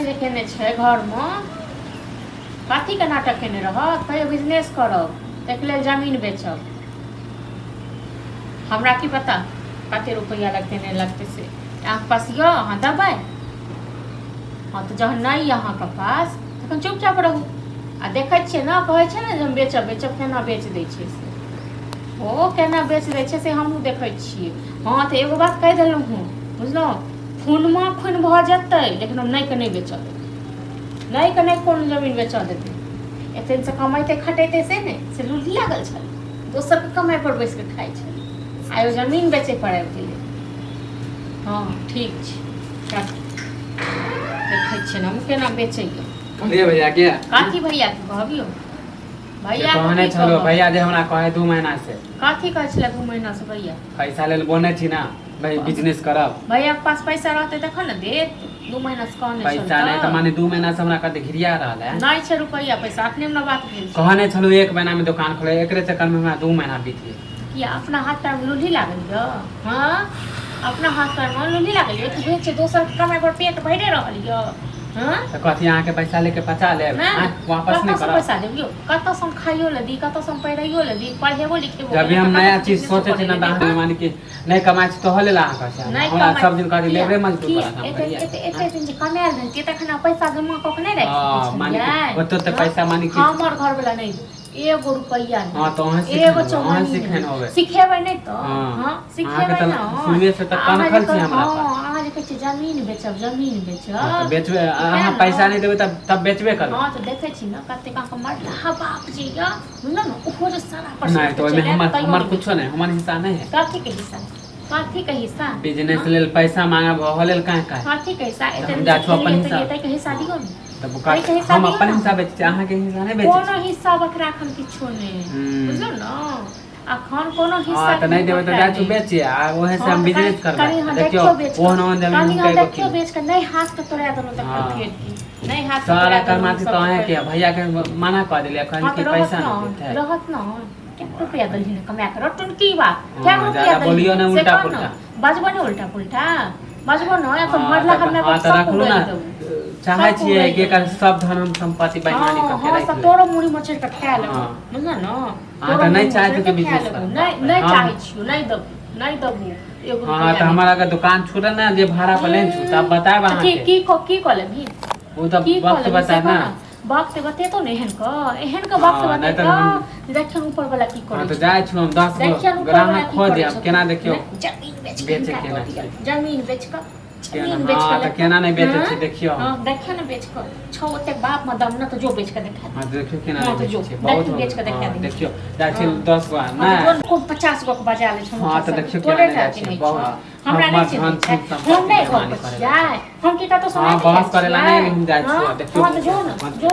जे केने छे घर में कथी के नाटक केने रहत पहले बिजनेस करब एक लेल जमीन बेचब हमरा की पता कते रुपया लगते नहीं लगते से अहाँ पास यो हाँ दबाई हाँ तो जहन नहीं यहाँ के पास तखन चुपचाप रहू आ देखे छे ना कहे छे ना जे हम बेचब बेचब केना बेच दै छे से ओ केना बेच दै छे से हमहूँ देखे छिए हाँ तो एगो बात कह देलहुँ हूँ बुझलहुँ खूनमा खून भ जतै लेकिन हम नहीं के नहीं बेचऽ देबै नहीं के नहीं कोनो जमीन बेचऽ देतै एतन से कमाइते खटेते से ने से लूल्ही लागल छल दोसर के कमाई पर बैस के खाइ छल आयो जमीन बेचे पड़े गेलै हाँ ठीक छै देखे छिए हम केना बेचैया कहलिए भैया के काठी भैया के कहबियो भैया कहने छलो भैया जे हमरा कहे 2 महीना से काठी कहै छले 2 महीना से भैया पैसा लेल बोने छी ना भाई बिजनेस करब भैया के पास पैसा रहते तखन न देत 2 महीना से कहने छल पैसा नहीं तो माने 2 महीना से हमरा कते घिरिया रहल है नहीं छै रुपया पैसा अपने में बात भेल छै कहने छलो 1 महीना में दुकान खोले एकरे चक्कर में हमरा 2 महीना बीत गेल किया अपना हाथ पैर में लूल्ही लागल य हां अपना हाथ पैर में लूल्ही लागल य तू बेच दोसर के कमाई पर पेट भरे रहल य हां तो कथि यहाँ के पैसा लेके पचा ले वापस नहीं करब पैसा देबियो कत सम खाइयो ल दी कत सम पैरइयो ल दी पढ़ेबो लिखेबो जब हम नया चीज सोचे थे ना दान माने कि नहीं कमाई तो हले ला का से हमरा सब दिन करी लेबरे मजदूर करा काम करिए एते दिन जे कमाल रहती तखन पैसा जमा क के नहीं रख हां माने ओतो तो पैसा माने कि हमर घर वाला नहीं एगो रुपया हां तो वहां एगो वहां सिखन होवे सिखेबै नहीं तो हां सिखेबै ना सुनिए से त कनखल छी हमरा हां अहाँ जे कहै छी जमीन बेचब तो बेचबे अहाँ पैसा नहीं देबे तब बेचबे करब हां तो देखै छी ना कते का हमर बाप जी या न ओहो जो सारा पर नहीं तो में हमर कुछो नहीं हमर हिस्सा नहीं है काठी के हिस्सा काठी के हिस्सा बिजनेस लेल पैसा मांगब हलेल काहे काहे काठी के हिस्सा एते जा छु अपन हिस्सा एते के हिस्सा दियो न तब हम अपन हिस्सा बेचते अहाँ के हिस्सा नहीं बेचते कोनो हिस्सा बकरा खन किछो नहीं बुझलो न अखन कोनो हिस्सा हां तो नहीं देबे तो जा छु बेचिए आ ओहे से हम बिजनेस करब देखियो ओहन जमीन के देखियो बेच के नहीं हाथ के तोड़ा दनो तक फेर की नहीं हाथ सारा कर्माती तो है के भैया के मना कर देले अखन के पैसा नहीं देते रहत न क्या रुपया दल हिने कमा के रटन की बात क्या रुपया दल बोलियो ना उल्टा पुल्टा बाजबो ने उल्टा पुल्टा बाजबो न या तो मरला हमें हां तो रखलू ना चाहे छिए के कर सब धन संपत्ति बेईमानी करके रख हां तोरो मुड़ी मचर के खा ले बुझल न हां तो नहीं चाहे तो बिजनेस कर नहीं चाहे छियो नहीं दबू एगो हां तो हमारा का दुकान छोड़ ना जे भाड़ा पे लेन छु तब बताए वहां के की कॉल भी वो तो वक्त बता ना वक्त बते तो नहीं एहन का वक्त बते तो देखियो ऊपर वाला की करे हां तो जाय छु हम 10 ग्राहक खो दे अब केना देखियो जमीन बेच केना जमीन बेच के हां तो केना नहीं बेचे छी देखियो हां देखियो ना बेच के छो ओते बाप में दम ना तो जो बेच के देखा हां देखियो केना नहीं बेचे छी बहुत बेच के देखा दे देखियो जाय छी 10 गो ना को 50 गो के बजा ले छो हां तो देखियो केना जाय छी बहुत हमरा नहीं हम नहीं जाय हम की तो सुनाई हां बहस करेला नहीं हम जाय छी देखियो जो